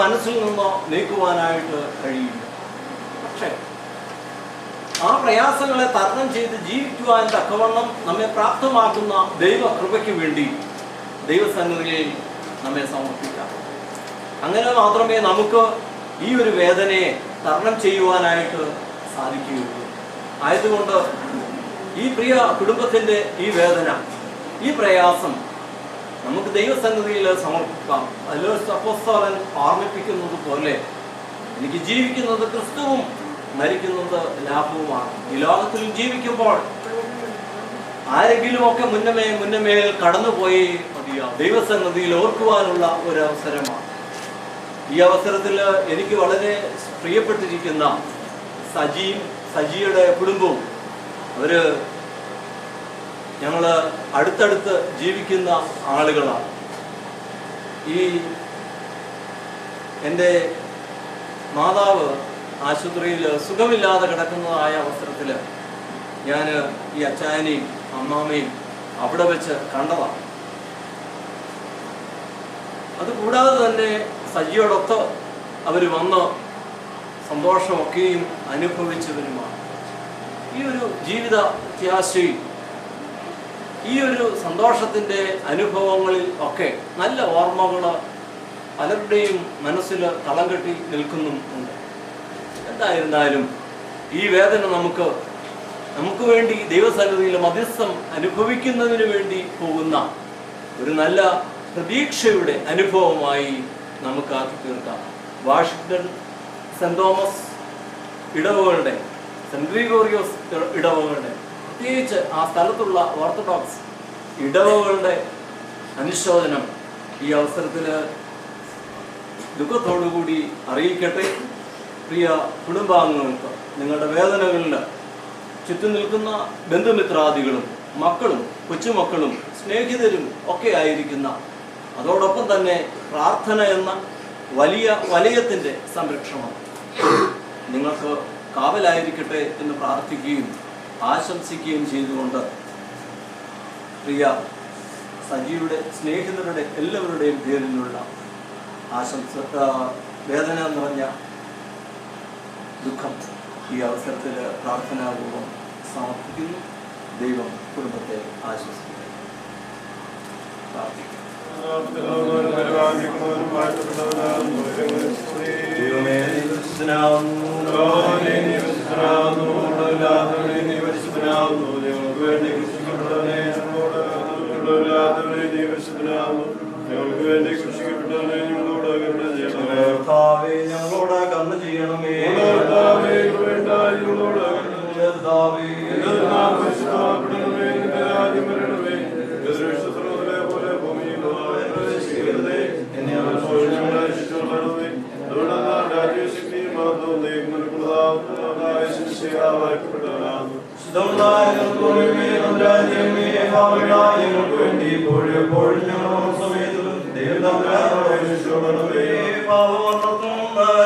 മനസ്സിൽ നിന്നോ നീക്കുവാനായിട്ട് കഴിയില്ല. പക്ഷേ ആ പ്രയാസങ്ങളെ തരണം ചെയ്ത് ജീവിക്കുവാൻ തക്കവണ്ണം നമ്മെ പ്രാപ്തമാക്കുന്ന ദൈവകൃപയ്ക്ക് വേണ്ടി ദൈവസന്നിധിയിൽ നമ്മെ സമർപ്പിക്കാം. അങ്ങനെ മാത്രമേ നമുക്ക് ഈ ഒരു വേദനയെ തരണം ചെയ്യുവാനായിട്ട് സാധിക്കുകയുള്ളൂ. ആയതുകൊണ്ട് ഈ പ്രിയ കുടുംബത്തിൻ്റെ ഈ വേദന, ഈ പ്രയാസം നമുക്ക് ദൈവസന്നിധിയിൽ സമർപ്പിക്കാം. അതിൽ അപ്പോസ്തലൻ ഓർമ്മിപ്പിക്കുന്നത് പോലെ എനിക്ക് ജീവിക്കുന്നത് ക്രിസ്തുവും മരിക്കുന്നത് ലാഭവുമാണ്. ഈ ലോകത്തിൽ ജീവിക്കുമ്പോൾ ആരെങ്കിലുമൊക്കെ മുന്നമേൽ കടന്നുപോയി മതിയാവും. ദൈവസന്നിധിയിൽ ഓർക്കുവാനുള്ള ഒരു അവസരമാണ്. ഈ അവസരത്തിൽ എനിക്ക് വളരെ പ്രിയപ്പെട്ടിരിക്കുന്ന സജിയുടെ കുടുംബവും അവര് ഞങ്ങൾ അടുത്തടുത്ത് ജീവിക്കുന്ന ആളുകളാണ്. ഈ എൻ്റെ മാതാവ് ആശുപത്രിയിൽ സുഖമില്ലാതെ കിടക്കുന്നതായ അവസരത്തിൽ ഞാൻ ഈ അച്ചായനെയും അമ്മാമ്മയും അവിടെ വെച്ച് കണ്ടതാണ്. അതുകൂടാതെ തന്നെ സജിയോടൊത്ത് അവർ വന്ന് സന്തോഷമൊക്കെയും അനുഭവിച്ചവരുമാണ്. ഈ ഒരു ജീവിത പ്രത്യാശയും ഈ ഒരു സന്തോഷത്തിൻ്റെ അനുഭവങ്ങളിൽ ഒക്കെ നല്ല ഓർമ്മകൾ പലരുടെയും മനസ്സിൽ തളം കെട്ടി നിൽക്കുന്നുമുണ്ട്. എന്തായിരുന്നാലും ഈ വേദന നമുക്ക് വേണ്ടി ദൈവസന്നിധിയിൽ മധ്യസ്ഥം അനുഭവിക്കുന്നതിന് വേണ്ടി പോകുന്ന ഒരു നല്ല പ്രതീക്ഷയുടെ അനുഭവമായി നമുക്ക് ആക്കി തീർക്കാം. വാഷിങ്ടൺ സെന്റ് തോമസ് ഇടവകളുടെ, സെന്റ് ഗ്രിഗോറിയോസ് ഇടവകളുടെ, പ്രത്യേകിച്ച് ആ സ്ഥലത്തുള്ള ഓർത്തഡോക്സ് ഇടവകളുടെ അനുശോചനം ഈ അവസരത്തിൽ ദുഃഖത്തോടുകൂടി അറിയിക്കട്ടെ. പ്രിയ കുടുംബാംഗങ്ങൾക്ക്, നിങ്ങളുടെ വേദനകളിൽ ചുറ്റും നിൽക്കുന്ന ബന്ധുമിത്രാദികളും മക്കളും കൊച്ചുമക്കളും സ്നേഹിതരും ഒക്കെ ആയിരിക്കുന്ന, അതോടൊപ്പം തന്നെ പ്രാർത്ഥന എന്ന വലിയ വലയത്തിൻ്റെ സംരക്ഷണം നിങ്ങൾക്ക് കാവലായിരിക്കട്ടെ എന്ന് പ്രാർത്ഥിക്കുകയും ആശംസിക്കുകയും ചെയ്തുകൊണ്ട് പ്രിയ സജിയുടെ സ്നേഹിതരുടെ എല്ലാവരുടെയും പേരിലുള്ള വേദന നിറഞ്ഞ ദുഃഖം ഈ അവസരത്തിൽ പ്രാർത്ഥനാപൂർവം സമർപ്പിക്കുന്നു. ദൈവം കുടുംബത്തെ ആശ്വസിക്കട്ടെ. പ്രാർത്ഥിക്കുന്നു. ഞങ്ങളോട് കർമ്മ ചെയ്യണമേ.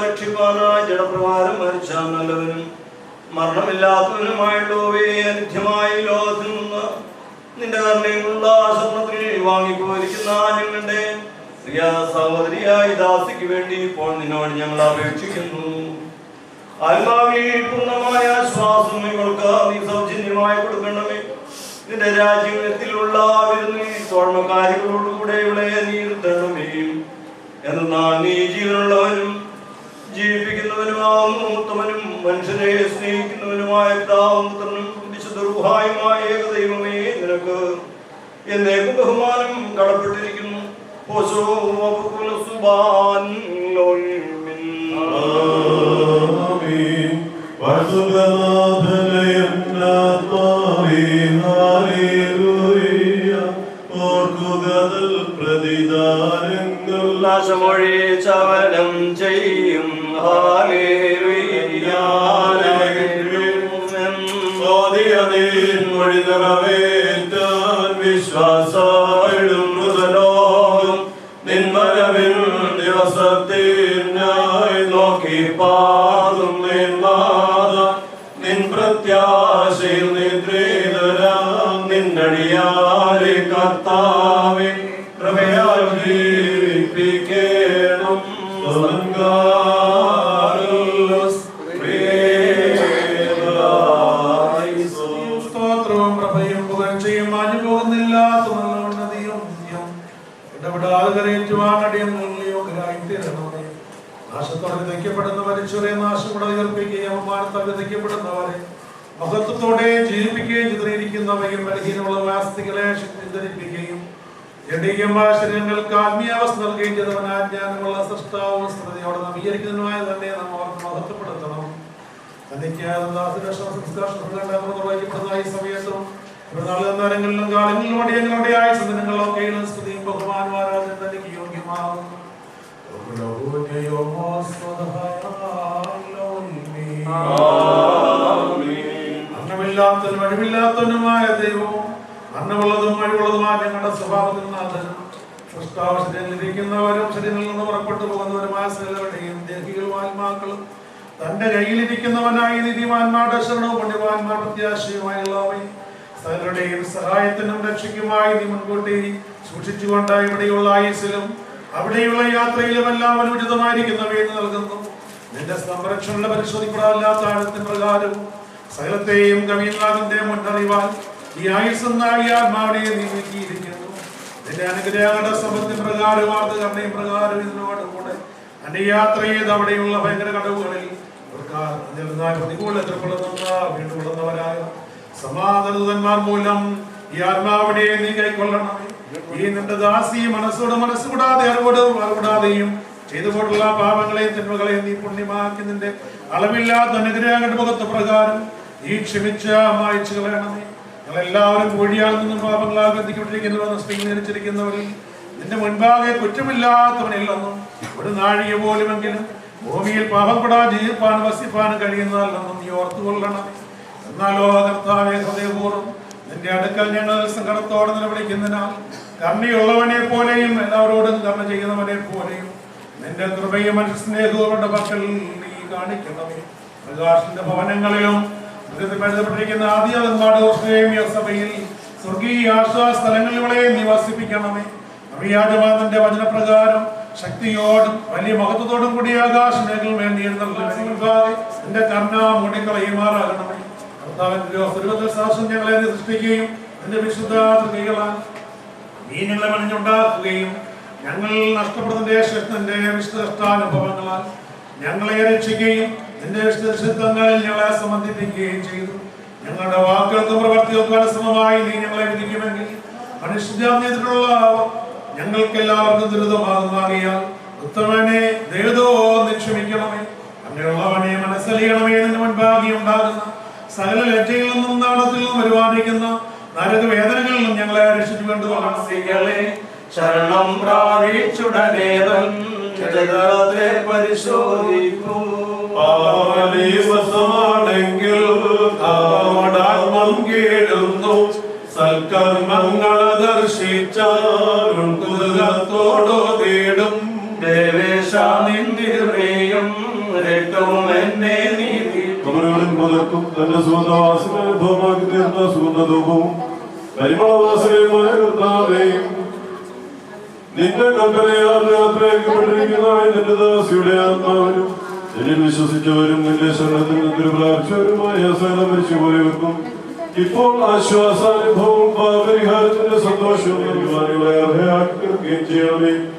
രക്ഷിപ്പാനായി ജഡപ്രകാരം മരിച്ച നല്ലവനും മരണമില്ലാത്തവനുമായുള്ളവേ, അനിത്യമായി ലോകത്തിൽ നിന്ന് നിന്റെ കരുണയുള്ള സ്വർണ്ണത്തിൽ വാങ്ങിപ്പോയിരിക്കുന്ന ഞങ്ങളുടെ പ്രിയ സഹോദരിയായി ദാസിക്ക് വേണ്ടി ഇപ്പോൾ നിന്നോട് ഞങ്ങൾ അപേക്ഷിക്കുന്നു. ആത്മാവിൽ പൂർണ്ണമായ ശ്വാസം നിങ്ങൾക്ക് നീ സൗജന്യമായി കൊടുക്കണമേ. നിന്റെ രാജ്യത്തിലുള്ള തോഴമക്കാരികളോടുകൂടെ ഇവിടെ നീ ഇരുത്തണമേ. എന്നാൽ നീ ജീവനുള്ളവനും ജീവിപ്പിക്കുന്നവനുമാവുന്നു, ഉത്തമനും മനുഷ്യരെ സ്നേഹിക്കുന്നവനുമായ പിതാവും പുത്രനും വിശുദ്ധ റൂഹായുമായ ഏകദൈവമേ, നിനക്ക് എന്നേക്കും ബഹുമാനം കടപ്പെട്ടിരിക്കുന്നു. ചവനം ചെയ്യും വിശ്വാസം നിന്മരവിൻ ദിവസത്തിനായി നോക്കി പാതും നിൻ പ്രത്യാശയിൽ നിദ്രീതരാം നിന്നടിയാരെ കർത്താവേ കൃപയാൽ ജീവിപ്പിക്കണം. സ്തോത്രവും പ്രഭയും പുകഴ്ചയും മാഞ്ഞു പോകുന്നില്ലാത്ത നല്ല ഉന്നതിയും ഇടപെടാതെ കരയേറ്റുവാനടിയോഗ്യരായിത്തീരണമേ. നാശത്തോടെ വിതയ്ക്കപ്പെടുന്ന മരിച്ചവരെ നാശത്തോടെ ഉയർപ്പിക്കുകയും അപമാനത്താൽ വിതയ്ക്കപ്പെടുന്നവരെ മഹത്വത്തോടെ ജീവിപ്പിക്കുകയും ചിത്രീകരിക്കുന്നവയും ബലഹീനമുള്ള വാസ്തികളെ ശക്തി ധരിപ്പിക്കുകയും ജഡീയമായ ശരീരങ്ങൾക്ക് ആത്മീയാവസ്ഥ നൽകുകയും ചെയ്തവനായ ജ്ഞാനമുള്ള സൃഷ്ടാവും സ്മൃതിയോടെ നവീകരിക്കുന്നതിനുമായ തന്നെ നാം അവർക്ക് മഹത്വപ്പെടുത്തണം. നിർവഹിക്കപ്പെടുന്ന ഈ സമയത്തും നേരങ്ങളിലും കാലങ്ങളിലും അടിയങ്ങളുടെ ആയുസദിനങ്ങളൊക്കെയും സ്തുതിയും ബഹുമാനമാരാധന തനിക്ക് യോഗ്യമാകുന്നു. അന്നമില്ലാത്തവനും വഴിവില്ലാത്തവനുമായ ദൈവവും അന്നമുള്ളതും വഴിവുള്ളതുമായ ഞങ്ങളുടെ സ്വഭാവത്തിൽ നാഥനും സൃഷ്ടാവസ്ഥയിലിരിക്കുന്നവരും ശരീരങ്ങളിൽ നിന്ന് പുറപ്പെട്ടു പോകുന്നവരുമായ സകലരുടെയും ദേഹികളും ആത്മാക്കളും തന്റെ കയ്യിലിരിക്കുന്നവനായി നീതിമാന്മാരുടെ ശരണവും പുണ്യവാന്മാർ പ്രത്യാശയുമായുള്ളവയും സകലരുടെയും സഹായത്തിനും രക്ഷയ്ക്കുമായി നീ മുൻകൂട്ടി സൂക്ഷിച്ചുകൊണ്ട് ഇവിടെയുള്ള ആയുസ്സിലും അവിടെയുള്ള യാത്രയിലും എല്ലാം അനുചിതമായിരിക്കുന്നവയെന്ന് നൽകുന്നു. നിന്റെ സംരക്ഷണ പരിശോധിക്കപ്പെടാത്ത ആഴത്തിൻ പ്രകാരവും സകലത്തെയും കവിയുന്നാകിന്റെ മുന്നറിവാൻ ഈ ആയുസ്സെന്നായി ആത്മാവിനെ നീ നീക്കിയിരിക്കുന്നു. നിന്റെ അനുഗ്രഹങ്ങളുടെ സമ്പത്തിൻ പ്രകാരവും ആർദ്ദകരുടെയും പ്രകാരവും ഇതിനോട് കൂടെ എന്റെ യാത്ര ചെയ്ത് അവിടെയുള്ള ഭയങ്കര കടവുകളിൽ പ്രതികൂല വീണ്ടുകൊള്ളുന്നവരായ സമാധാനദൂതന്മാർ മൂലം ഈ ആത്മാവിനെ നീ കൈക്കൊള്ളണമേ. ഈ നിന്റെ ദാസി മനസ്സുകൂടാതെ അറിവിടാതെയും ചെയ്തു പോയിട്ടുള്ള പാപങ്ങളെയും തിന്മകളെയും നീ പുണ്യമാക്കി നിന്റെ അളവില്ലാത്ത അനുഗ്രഹങ്ങളുടെ മുഖത്ത് പ്രകാരം നീ ക്ഷമിച്ച മായ്ച്ചു കളയണമേ. ഞങ്ങളെല്ലാവരും കൂടിയാൽ നിന്നും പാപങ്ങളാൽ ബന്ധിക്കപ്പെട്ടിരിക്കുന്നവരെന്ന് സ്ഥിരീകരിച്ചിരിക്കുന്നവരിൽ നിന്റെ മുൻപാകെ കുറ്റമില്ലാത്തവനില്ലെന്നും ഒരു നാഴിക പോലുമെങ്കിലും ഭൂമിയിൽ പാപപ്പെടാതെ ജീവിപ്പാൻ വസിപ്പാനും കഴിയുന്നതല്ലെന്നും നീ ഓർത്തുകൊള്ളണമേ. എന്നാലോ കർത്താവേ, ഹൃദയപൂർവ്വം നിന്റെ അടുക്കൽ ഞങ്ങൾ സങ്കടത്തോടെ നിലവിളിക്കുന്നതിനാൽ കരുണയുള്ളവനെ പോലെയും എല്ലാവരോടും കരുണ ചെയ്യുന്നവനെ പോലെയും നിന്റെ കൃപയും മനുഷ്യ സ്നേഹവും പക്കൽ നീ കാണിക്കണമേ. പ്രകാശിന്റെ ഭവനങ്ങളിലും പ്പെട്ടിരിക്കുന്ന ആദ്യമാരുടെ സഭയിൽ സ്വർഗീയ ആശ്വാസ സ്ഥലങ്ങളിലെയും നീ വസിപ്പിക്കണമേ. അഭിയാജമാനന്റെ വചനപ്രകാരം ശക്തിയോടും വലിയ മഹത്വത്തോടും കൂടി ആകാശമേഖല വേണ്ടി എന്റെ കർണ മൂടിക്കളയുമാറാകണമേ. കർത്താവിന്റെ ഞങ്ങളെ സൃഷ്ടിക്കുകയും എന്റെ വിശുദ്ധ കൈകളാൽ നീ ഞങ്ങളെ മണിഞ്ഞുണ്ടാക്കുകയും ഞങ്ങൾ നഷ്ടപ്പെടുന്നതിന്റെ ശക്തന്റെ വിശുദ്ധാനുഭവങ്ങളാൽ ഞങ്ങളെ രക്ഷിക്കുകയും നിന്റെ വിശുദ്ധങ്ങളിൽ ഞങ്ങളെ സംബന്ധിപ്പിക്കുകയും ചെയ്തു. ഞങ്ങളുടെ വാക്കുകൾക്കും പ്രവർത്തികൾക്കും അനുസൃതമായി നീ ഞങ്ങളെ വിധിക്കുമെങ്കിൽ മനുഷ്യജാതിയുള്ള ഞങ്ങൾക്ക് എല്ലാവർക്കും ദുരിതമാകുന്നറിയാൽ ഉത്തമനെ ദൈവതോ നിക്ഷമിക്കണമേ. അങ്ങനെയുള്ളവനെ മനസ്സലിയണമേ. നിന്റെ മുൻപാകെ ഉണ്ടാകുന്ന സകല ലജ്ജയിൽ നിന്നും നാളത്തിൽ നിന്നും വരുവാനിരിക്കുന്ന നരകവേദനകളിൽ നിന്നും ഞങ്ങളെ രക്ഷിച്ചു കൊണ്ടുപോകണമേ. ശരണം പ്രാപിച്ചുടനേതൻ പരിശോധിക്കൂ. പാപമാണെങ്കിൽ ആത്മം കേടുന്നു. സൽക്കർമ്മങ്ങൾ ദർശിച്ചാലും കുതുകത്തോടു തേടും. ദേവേശ നിന്ദിരയും രക്തവും എന്നെ നീതി തന്റെ സുഗന്ധവാസിനെ ധൂമാക്കി തീർന്ന സുഗന്ധധൂപവും പരിമളവാസനയുമായ കർത്താവേയും നിന്റെ കൽപ്പനയാൽ യാത്രയാക്കപ്പെട്ടിരിക്കുന്ന നിന്റെ ദാസിയുടെ ആത്മാവിനും നിന്നിൽ വിശ്വസിച്ചവരും നിന്റെ ശരണത്തിൽ നിന്ന് പ്രാപിച്ചവരുമായ സകല മരിച്ചുപോയവർക്കും ഇപ്പോൾ ആശ്വാസാനുഭവവും പാപരിഹാരത്തിന്റെ സന്തോഷവും നൽകുവാനുള്ള അർഹയാക്കി തീർക്കുകയും ചെയ്യണമേ.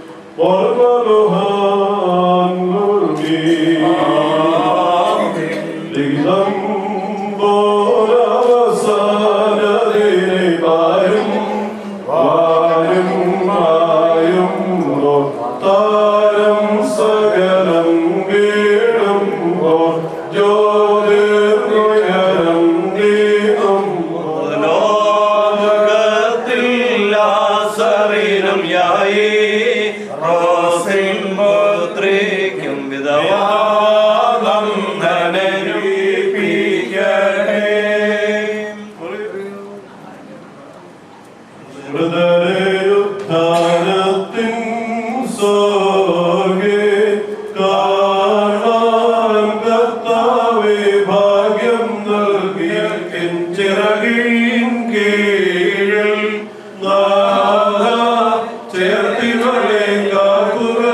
ചേർത്തിവളെ കാക്കുക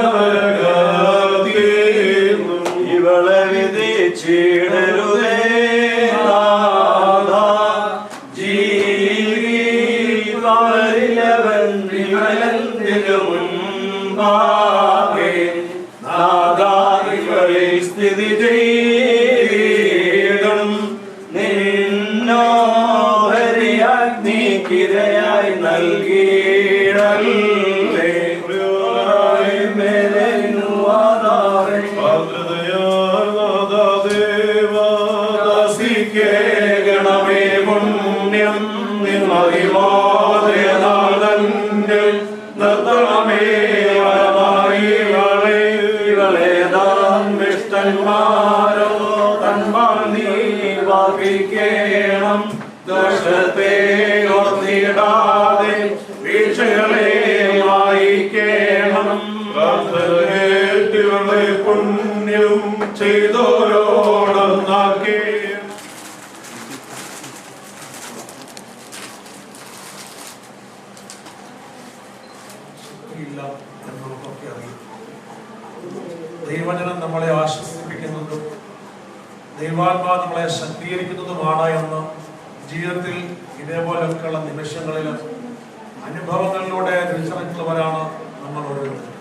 സ്ഥിതി ചെയ്തിടും നിന്നോഹരിയാഗ്നിക്കിരയായി നൽകിയിടല്ലേ ഗണമേ പുണ്യം നിന്നറിവാദന്റെ നിർത്തണമേ ഇഷ്ടന്മാരോ തന്മാർ നീ വാപിക്കണം ദോഷത്തെ ഓർത്തിടാതെ വീഴ്ചകളെ വായിക്കണം പുണ്യം ചെയ്തോരോടൊന്നാക്കേ ദൈവജനം നമ്മളെ ആശ്വസിപ്പിക്കുന്നതും ദൈവാത്മാ നമ്മളെ ശക്തീകരിക്കുന്നതുമാണ് എന്ന് ജീവിതത്തിൽ ഇതേപോലെയൊക്കെയുള്ള നിമിഷങ്ങളിൽ അനുഭവങ്ങളിലൂടെ രുചിച്ചറിഞ്ഞവരാണ് നമ്മൾ ഓരോരുത്തരും.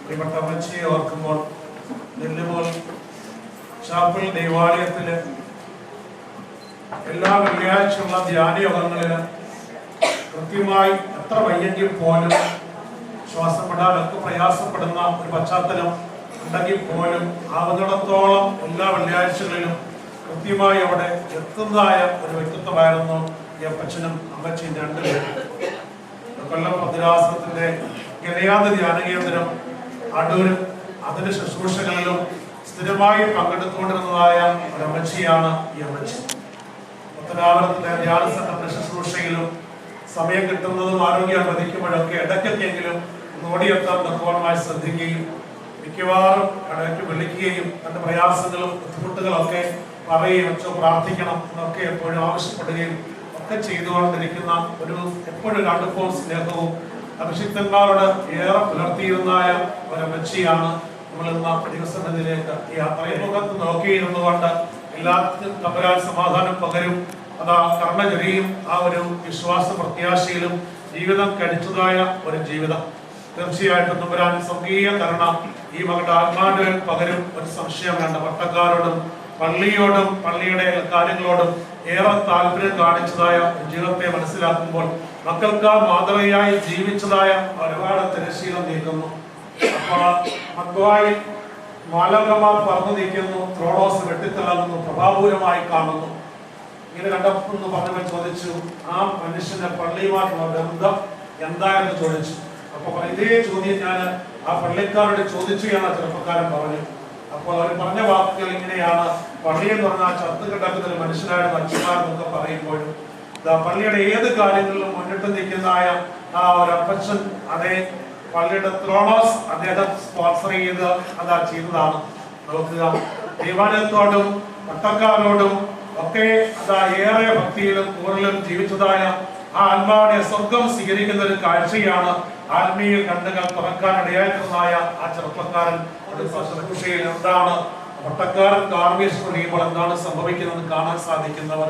പ്രിയപ്പെട്ട അമ്മച്ചിയെ ഓർക്കുമ്പോൾ നെല്ലുപോൽ ചാപ്പിൾ ദൈവാലയത്തിൽ എല്ലാ വെള്ളിയാഴ്ചയുള്ള ധ്യാനയോഗങ്ങളിൽ കൃത്യമായി എത്ര വയ്യെങ്കിൽ പോലും ശ്വാസം വിടാനൊക്കെ പ്രയാസപ്പെടുന്ന ഒരു പശ്ചാത്തലം ഉണ്ടെങ്കിൽ പോലും ആവുന്നിടത്തോളം എല്ലാ വെള്ളിയാഴ്ചകളിലും കൃത്യമായി അവിടെ എത്തുന്നതായ ഒരു വ്യക്തിത്വമായിരുന്നു ഈ അപ്പച്ചനും അമ്മച്ചിയും രണ്ടുപേരും. കൊല്ലം ഭദ്രാസനത്തിന്റെ ഗലയാത ധ്യാന കേന്ദ്രം അടൂരും അതിന്റെ ശുശ്രൂഷകളിലും സ്ഥിരമായി പങ്കെടുത്തുകൊണ്ടിരുന്നതായ ഒരു അമ്മച്ചിയാണ് ഈ അമ്മച്ചി. പത്തനാപുരത്തിന്റെ ധ്യാന സംഘത്തിന്റെ ശുശ്രൂഷയിലും സമയം കിട്ടുന്നതും ആരോഗ്യം വധിക്കുമ്പോഴൊക്കെ ഇടയ്ക്കൊക്കെയെങ്കിലും ഓടിയെത്താൻ തക്കവണ്ണമായി ശ്രദ്ധിക്കുകയും മിക്കവാറും ഇടയ്ക്ക് വിളിക്കുകയും തന്റെ പ്രയാസങ്ങളും ബുദ്ധിമുട്ടുകളൊക്കെ പറയുകയും വെച്ചോ പ്രാർത്ഥിക്കണം എന്നൊക്കെ എപ്പോഴും ആവശ്യപ്പെടുകയും ഒക്കെ ചെയ്തുകൊണ്ടിരിക്കുന്ന ഒരു എപ്പോഴും അടുപ്പവും സ്നേഹവും അഭിഷിക്തന്മാരോട് ഏറെ പുലർത്തിയിരുന്നായ ഒരമ്മച്ചിയാണ് നമ്മൾ ഇന്ന് ദിവസത്തിലേക്ക് ഈ യാത്രമുഖത്ത് നോക്കിയിരുന്നുകൊണ്ട് എല്ലാത്തിനും തമ്പുരാൻ സമാധാനം പകരും അതാ കർണചരിയും ആ ഒരു വിശ്വാസ പ്രത്യാശയിലും ജീവിതം കഴിച്ചതായ ഒരു ജീവിതം. തീർച്ചയായിട്ടും തമ്പുരാൻ സ്വർഗീയ കരുണ ഈ മകളുടെ ആത്മാവിൽ പകരും ഒരു സംശയം വേണ്ട. പട്ടക്കാരോടും പള്ളിയോടും പള്ളിയുടെ കാര്യങ്ങളോടും ഏറെ താല്പര്യം കാണിച്ചതായ ജീവിതത്തെ മനസ്സിലാക്കുമ്പോൾ മക്കൾക്ക് മാതൃകയായി ജീവിച്ചതായ ഒരുപാട് തിരശീലം നീക്കുന്നു. അപ്പോൾ മക്വായി മാലകമാർ പറന്നു നീക്കുന്നു, ത്രോണോസ് വെട്ടിത്തിളങ്ങുന്നു, പ്രഭാപൂരമായി കാണുന്നു. ഇങ്ങനെ കണ്ടപ്പോൾ പറഞ്ഞവൻ ചോദിച്ചു, ആ മനുഷ്യന്റെ പള്ളിയുമായിട്ടുള്ള ബന്ധം എന്തായെന്ന് ചോദിച്ചു. അപ്പൊ ഇതേ ചോദ്യം ഞാൻ ആ പള്ളിക്കാരോട് ചോദിച്ചു എന്ന് ചെറുപ്പക്കാരൻ പറഞ്ഞു. അപ്പോൾ അവർ പറഞ്ഞ വാക്കുകൾ ഇങ്ങനെയാണ്: പള്ളി എന്ന് പറഞ്ഞാൽ ചത്തു കിടക്കുന്ന ഒരു മനുഷ്യനായിരുന്നു അച്ഛന്മാരെന്നൊക്കെ പറയുമ്പോഴും പള്ളിയുടെ ഏത് കാര്യങ്ങളിലും മുന്നിട്ട് നിൽക്കുന്നതായ ആ ഒരു അപ്പച്ചൻ അതേ പള്ളിയുടെ ത്രോണോസ് അദ്ദേഹം സ്പോൺസർ ചെയ്ത് അതാ ചെയ്തതാണ്. നോക്കുക, ദൈവാലയത്തോടും പട്ടക്കാരോടും ഒക്കെ അതാ ഏറെ ഭക്തിയിലും കൂടുതലും ജീവിച്ചതായ ആ ആത്മാവിനെ സ്വർഗം സ്വീകരിക്കുന്ന ഒരു കാഴ്ചയാണ് ആത്മീയ കണ്ണുകൾ തുറക്കാൻ ഇടയായിട്ടുള്ളതായ ആ ചെറുപ്പക്കാരൻ ശുശ്രൂഷയിൽ എന്താണ് പട്ടക്കാരൻ കാർമീസ് പറയുമ്പോൾ എന്താണ് സംഭവിക്കുന്നത് കാണാൻ സാധിക്കുന്നവർ,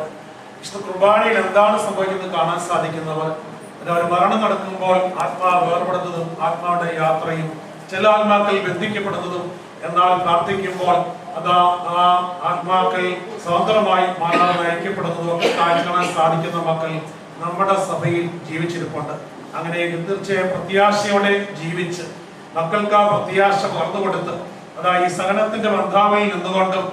വിശുദ്ധ കുർബാനയിൽ എന്താണ് സംഭവിക്കുന്നത് കാണാൻ സാധിക്കുന്നവർ, ഒരു മരണം നടക്കുമ്പോൾ ആത്മാവ് വേർപെടുന്നതും ആത്മാവിന്റെ യാത്രയും ചില ആത്മാക്കൾ ബന്ധിക്കപ്പെടുന്നതും എന്നാൽ പ്രാർത്ഥിക്കുമ്പോൾ അതാ ആ ആത്മാക്കൾ സ്വതന്ത്രമായി മാറാൻ നയിക്കപ്പെടുന്നതും ഒക്കെ കാണാൻ സാധിക്കുന്ന മക്കൾ നമ്മുടെ സഭയിൽ ജീവിച്ചിരിപ്പുണ്ട്. അങ്ങനെ തീർച്ചയായും പ്രത്യാശയോടെ ജീവിച്ച് മക്കൾക്ക് ആ പ്രത്യാശ പകർന്നു കൊടുത്ത് അതാ ഈ സഹനത്തിന്റെ ബന്ധാവയിൽ നിന്നുകൊണ്ടും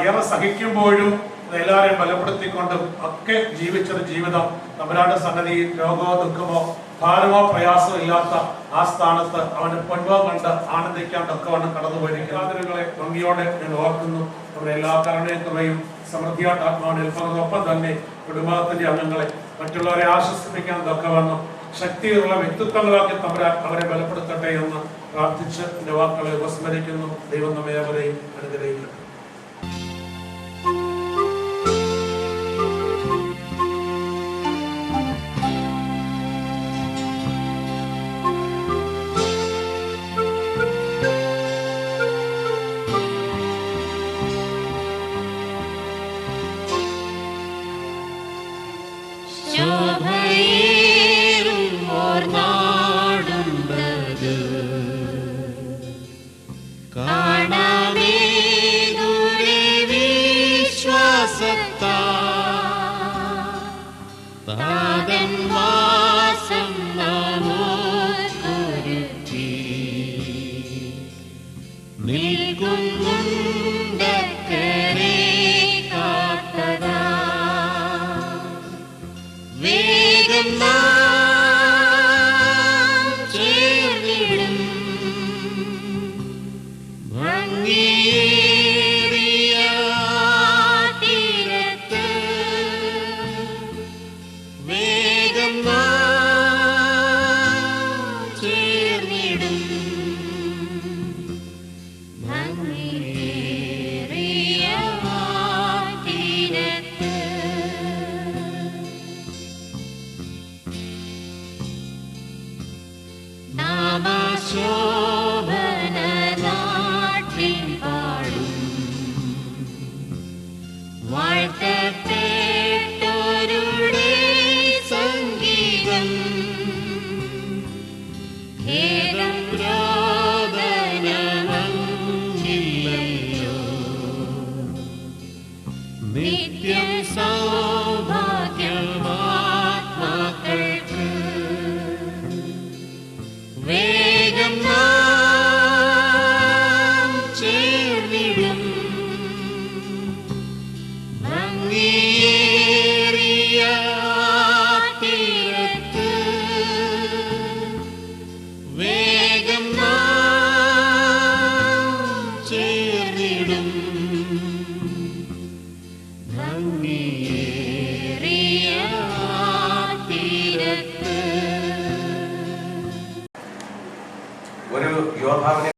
ഏറെ സഹിക്കുമ്പോഴും എല്ലാവരെയും ബലപ്പെടുത്തിക്കൊണ്ടും ഒക്കെ ജീവിച്ചൊരു ജീവിതം തമ്പുരാന്റെ സന്നദ്ധിയിൽ രോഗമോ ദുഃഖമോ ഭാരമോ പ്രയാസമോ ഇല്ലാത്ത ആ സ്ഥാനത്ത് അവന് പൊൻപം കണ്ട് ആനന്ദിക്കാണ്ടൊക്കെ വണ്ണം കടന്നുപോയിരിക്കുന്നതിനെ ഭംഗിയോടെ ഞാൻ ഓർക്കുന്നു. നമ്മുടെ എല്ലാ കരുണയും കൃപയും സമൃദ്ധിയായിട്ട് ആത്മാവിനെ ഏൽക്കുന്നതോടൊപ്പം തന്നെ കുടുംബത്തിന്റെ അംഗങ്ങളെ മറ്റുള്ളവരെ ആശ്വസിപ്പിക്കാൻ തൊക്കെ വണ്ണം ശക്തിയുള്ള വ്യക്തിത്വങ്ങളാക്കി തമ്പുരാൻ അവരെ ബലപ്പെടുത്തട്ടെ എന്ന് പ്രാർത്ഥിച്ച് എന്റെ വാക്കുകളെ ഉപസ്മരിക്കുന്നു. ദൈവം നമ്മെ അവരെയും അനുഗ്രഹിക്കട്ടെ. കാണാമേ നിൽക്കുന്നുണ്ടക്കരെ കാത്തതാ വേഗം നാം ചേർന്നിടും ഭംഗിയേറിയ തീരത്ത് വേഗം നാം ചേർന്നിടും ഭംഗിയേറിയ തീരത്ത് നാമശോഭന നാട്ടിൽ പാടും വാഴ്ത്തപ്പെട്ടോരുടെ സംഗീതം ഖേദം രോദനമങ്ങില്ലയോ നിത്യം സൗഭാഗ്യമാത്മാക്കൾക്ക് വേഗം നാം ചേർന്നിടും ഭംഗിയേറിയ തീരത്ത് വേഗം നാം ചേർന്നിടും ഭംഗിയേറിയ തീരത്ത് ഒരു യോദ്ധാവിനെ